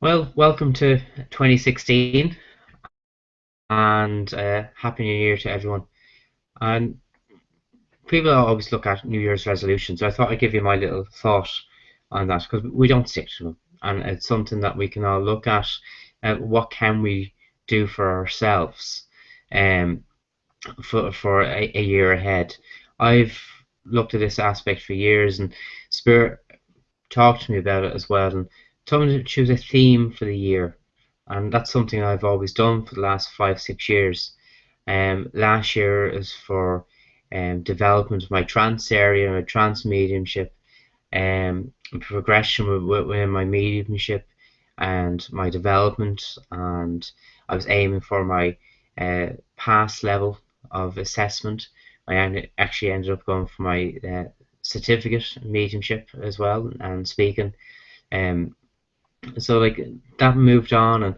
Well, welcome to 2016 and Happy New Year to everyone. And people always look at New Year's resolutions, so I thought I'd give you my little thought on that because we don't stick to them. And it's something that we can all look at. What can we do for ourselves um, for a year ahead? I've looked at this aspect for years, and Spirit talked to me about it as well and told me to choose a theme for the year. And that's something I've always done for the last 5, 6 years. Last year is for development of my trance area, my trance mediumship, progression within my mediumship and my development. And I was aiming for my pass level of assessment. Actually ended up going for my certificate in mediumship as well and speaking. Um, so like that moved on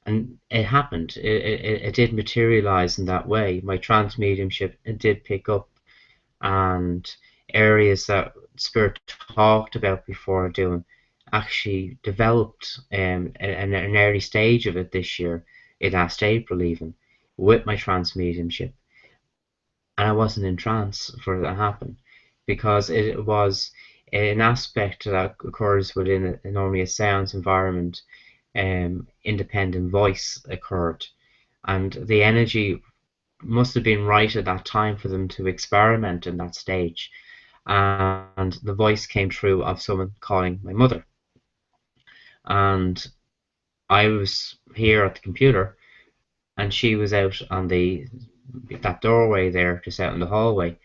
and it happened. It did materialize in that way. My trance mediumship it did pick up, and areas that Spirit talked about before doing actually developed an early stage of it this year, in last April even, with my trance mediumship. And I wasn't in trance for it to happen because it was an aspect that occurs within normally a sounds environment. Independent voice occurred, and the energy must have been right at that time for them to experiment in that stage. And the voice came through of someone calling my mother, and I was here at the computer, and she was out on the that doorway there, just out in the hallway,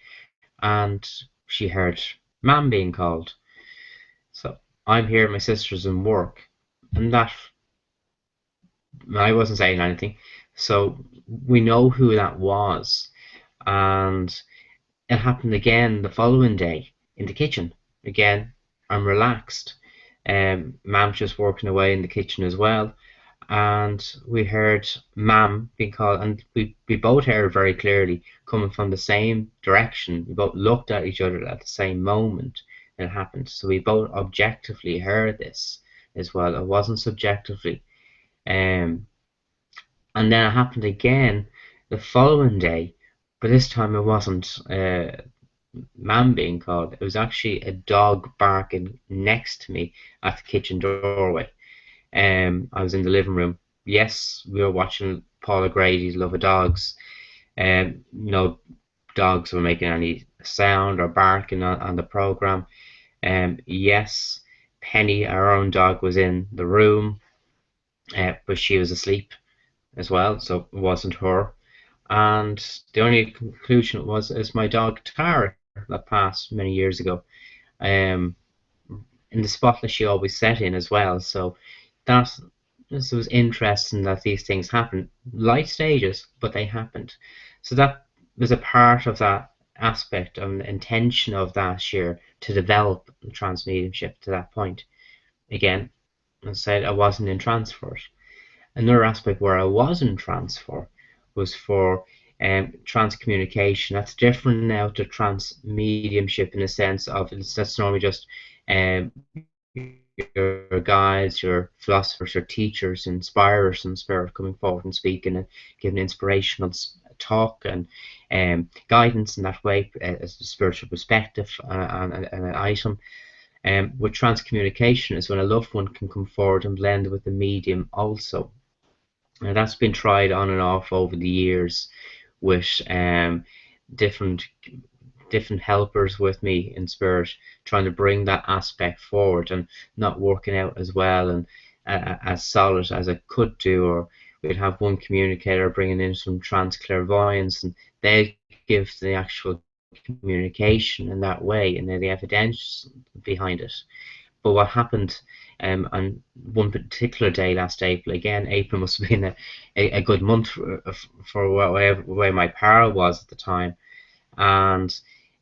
and she heard "Ma'am" being called. So I'm here, my sister's in work, and that I wasn't saying anything. So we know who that was, and it happened again the following day in the kitchen. Again, I'm relaxed. Mam's just working away in the kitchen as well, and we heard "Mam" being called, and we both heard very clearly coming from the same direction. We both looked at each other at the same moment it happened. So we both objectively heard this as well. It wasn't subjectively. Um, and then it happened again the following day, but this time it wasn't "Mam" being called. It was actually a dog barking next to me at the kitchen doorway. I was in the living room. Yes, we were watching Paula Grady's Love of Dogs. No dogs were making any sound or barking on the program. Yes, Penny, our own dog, was in the room, but she was asleep as well, so it wasn't her. And the only conclusion was is my dog Tara that passed many years ago. Um, in the spot that she always sat in as well. So that this was interesting that these things happen. Light stages, but they happened. So that was a part of that aspect of the intention of that year to develop trance mediumship to that point. Again, as I said, I wasn't in trance for it. Another aspect where I was in trance for was for trance communication. That's different now to trance mediumship in the sense of that's normally just um, your guides, your philosophers, your teachers, inspirers, and Spirit coming forward and speaking and giving inspirational talk and guidance in that way as a spiritual perspective and an item. With trance communication is when a loved one can come forward and blend with the medium also. Now that's been tried on and off over the years with different different helpers with me in Spirit, trying to bring that aspect forward and not working out as well and as solid as it could do. Or we'd have one communicator bringing in some trance clairvoyance, and they give the actual communication in that way, and then the evidence behind it. But what happened on one particular day last April, again, April must have been a good month for where my power was at the time, and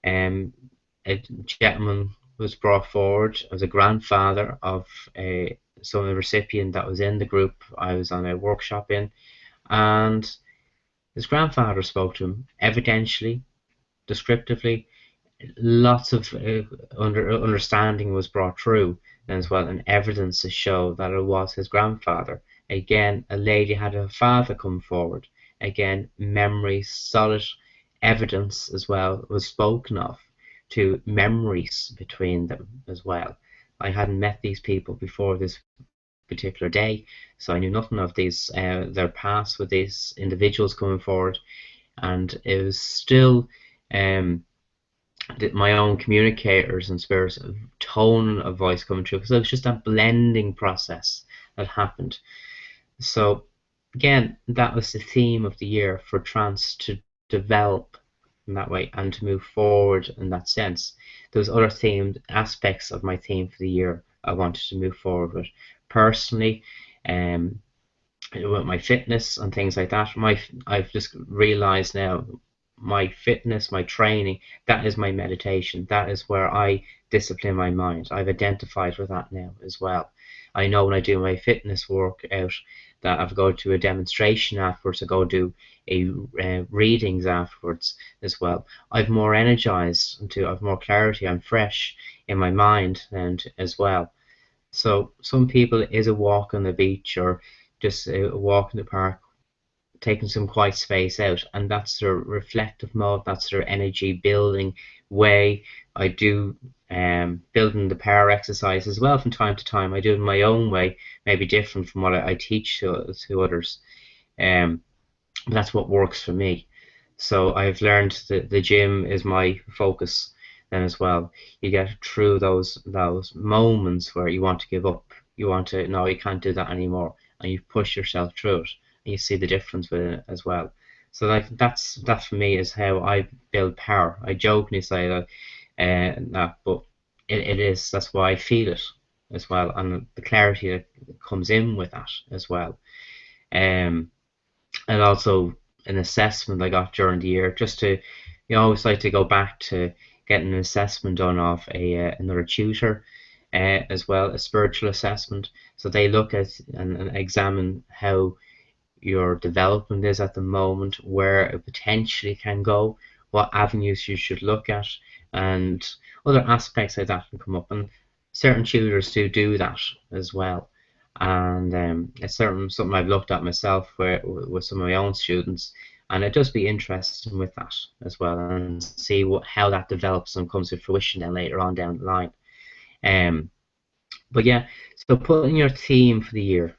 a gentleman was brought forward as a grandfather of some of the recipient that was in the group I was on a workshop in, and his grandfather spoke to him evidentially, descriptively. Lots of understanding was brought through, as well, and evidence to show that it was his grandfather. Again, a lady had her father come forward. Again, memory, solid evidence as well was spoken of to memories between them as well. I hadn't met these people before this particular day, so I knew nothing of these their past with these individuals coming forward, and it was still um, my own communicators and spirits tone of voice coming through, because it was just a blending process that happened. So again, that was the theme of the year for trance, to develop in that way and to move forward in that sense. There was other themed aspects of my theme for the year I wanted to move forward with personally, um, with my fitness and things like that. I've just realized now, my fitness, my training, that is my meditation. That is where I discipline my mind. I've identified with that now as well. I know when I do my fitness workout that I've go to a demonstration afterwards, I go do a readings afterwards as well. I've more energized, I've more clarity. I'm fresh in my mind and as well. So some people is a walk on the beach or just a walk in the park, taking some quiet space out, and that's their reflective mode. That's their energy building way. I do building the power exercise as well from time to time. I do it in my own way, maybe different from what I teach to others. Um, but that's what works for me. So I've learned that the gym is my focus then as well. You get through those moments where you want to give up. You want to, no, you can't do that anymore, and you push yourself through it, and you see the difference with it as well. So like that for me is how I build power. I jokingly say that, but it is, that's why I feel it as well, and the clarity that comes in with that as well. Um, and also an assessment I got during the year, just to, always like to go back to getting an assessment done off another tutor, as well, a spiritual assessment. So they look at and examine how your development is at the moment, where it potentially can go, what avenues you should look at, and other aspects like that can come up. And certain tutors do that as well. And it's something I've looked at myself with some of my own students, and it'd just be interesting with that as well, and see how that develops and comes to fruition then later on down the line. Um, but yeah, so putting your theme for the year,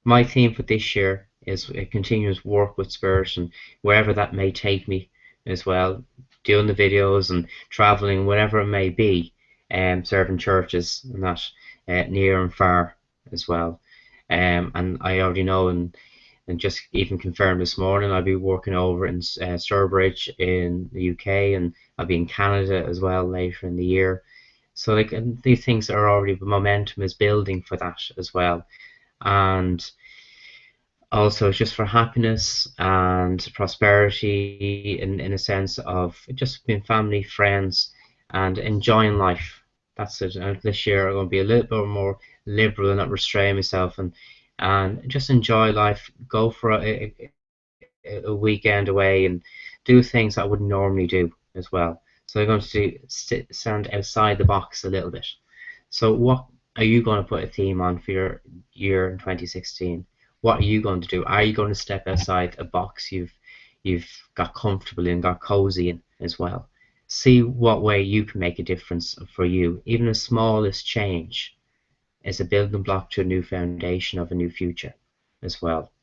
my theme for this year is a continuous work with spirit, and wherever that may take me as well, doing the videos and traveling, whatever it may be, serving churches and that, near and far as well. And I already know, and just even confirmed this morning, I'll be working over in Sturbridge in the UK, and I'll be in Canada as well later in the year. So like, and these things are already, the momentum is building for that as well. And also just for happiness and prosperity, in a sense of just being family, friends, and enjoying life. That's it. And this year I'm going to be a little bit more liberal and not restrain myself, and just enjoy life. Go for a weekend away and do things that I wouldn't normally do as well. So I'm going to stand outside the box a little bit. So what are you going to put a theme on for your year in 2016? What are you going to do? Are you going to step outside a box you've got comfortable in, got cozy in as well? See what way you can make a difference for you. Even the smallest change is a building block to a new foundation of a new future as well.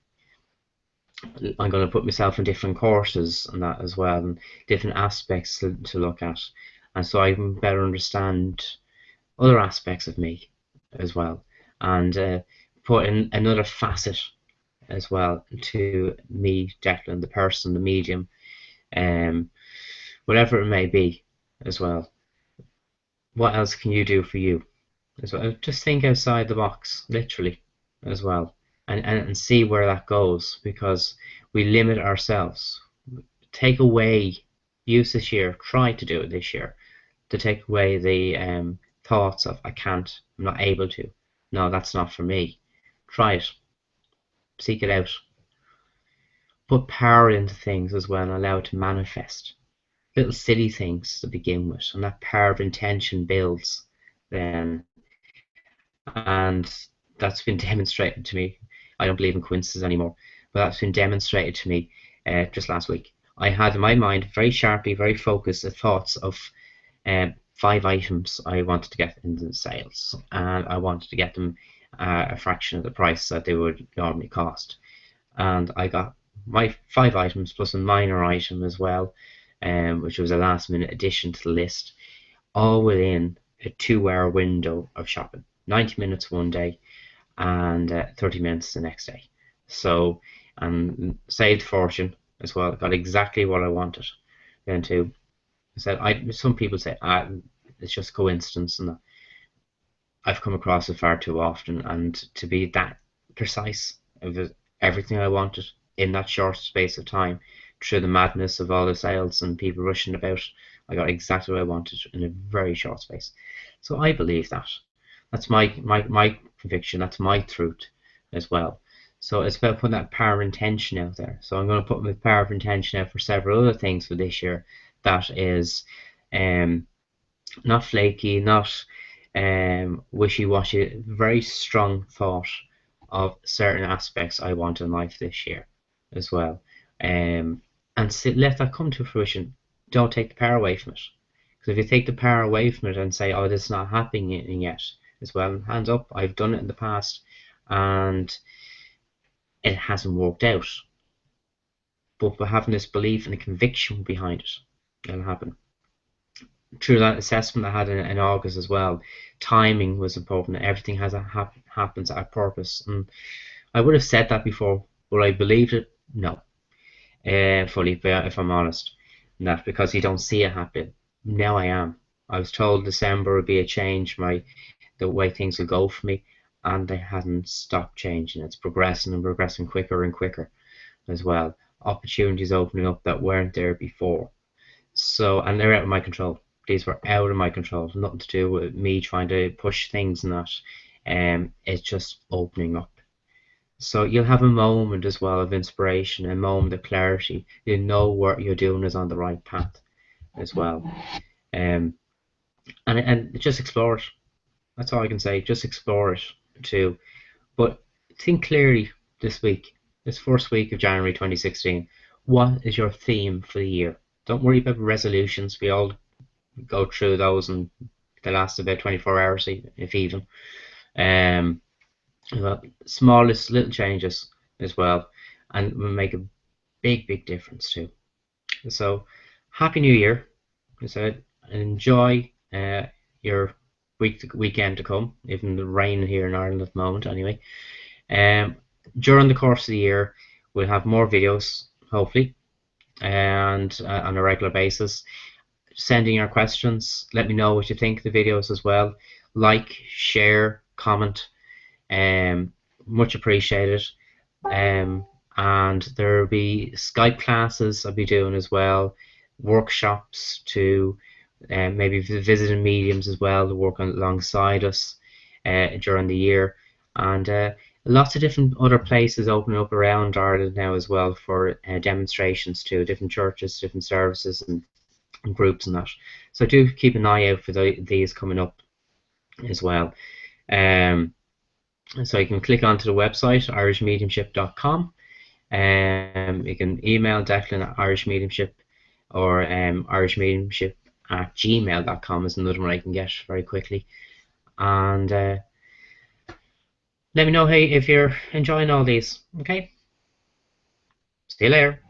I'm going to put myself in different courses and that as well, and different aspects to look at, and so I can better understand other aspects of me as well, and put in another facet as well to me, Declan, the person, the medium, um, whatever it may be as well. What else can you do for you as well? Just think outside the box, literally, as well, and see where that goes, because we limit ourselves. Take away, use this year, try to do it this year, to take away the thoughts of I can't, I'm not able to. No, that's not for me. Try it. Seek it out. Put power into things as well and allow it to manifest. Little silly things to begin with, and that power of intention builds then and that's been demonstrated to me. I don't believe in coincidences anymore, but that's been demonstrated to me just last week. I had in my mind very sharply, very focused thoughts of 5 items I wanted to get into sales, and I wanted to get them a fraction of the price that they would normally cost. And I got my 5 items plus a minor item as well, which was a last minute addition to the list, all within a 2 hour window of shopping. 90 minutes one day and 30 minutes the next day. So, and saved fortune as well. Got exactly what I wanted. Then too, I said, some people say, it's just coincidence, and I've come across it far too often. And to be that precise, it was everything I wanted in that short space of time, through the madness of all the sales and people rushing about. I got exactly what I wanted in a very short space. So I believe that. That's my conviction. That's my truth as well. So it's about putting that power of intention out there. So I'm going to put my power of intention out for several other things for this year. That is not flaky, not wishy-washy, very strong thought of certain aspects I want in life this year as well. And let that come to fruition. Don't take the power away from it. Because if you take the power away from it and say, oh, this is not happening yet as well, hands up, I've done it in the past and it hasn't worked out. But by having this belief and a conviction behind it, it'll happen. Through that assessment I had in August as well, timing was important. Everything happens at purpose. And I would have said that before, but I believed it? No. Fully, if I'm honest. And that's because you don't see it happen. Now I am. I was told December would be a change, the way things will go for me, and they hadn't stopped changing. It's progressing and progressing quicker and quicker as well. Opportunities opening up that weren't there before. So, and they're out of my control. These were out of my control. Nothing to do with me trying to push things and that. It's just opening up. So you'll have a moment as well of inspiration, a moment of clarity. You know what you're doing is on the right path as well. And just explore it. That's all I can say. Just explore it too. But think clearly this week, this first week of January 2016. What is your theme for the year? Don't worry about resolutions. We all go through those and they last about 24 hours, if even. Well, smallest little changes as well, and will make a big difference too. So, Happy New Year! I said, enjoy your weekend to come, even the rain here in Ireland at the moment. Anyway, during the course of the year, we'll have more videos, hopefully, and on a regular basis. Sending your questions. Let me know what you think of the videos as well. Like, share, comment. Much appreciated. And there'll be Skype classes I'll be doing as well, workshops to maybe visiting mediums as well to work alongside us during the year, and lots of different other places opening up around Ireland now as well for demonstrations to different churches, different services and groups and that. So do keep an eye out for these coming up as well. So you can click onto the website irishmediumship.com. You can email Declan at irishmediumship, or irishmediumship@gmail.com is another one I can get very quickly. And let me know if you're enjoying all these. Okay, see you later.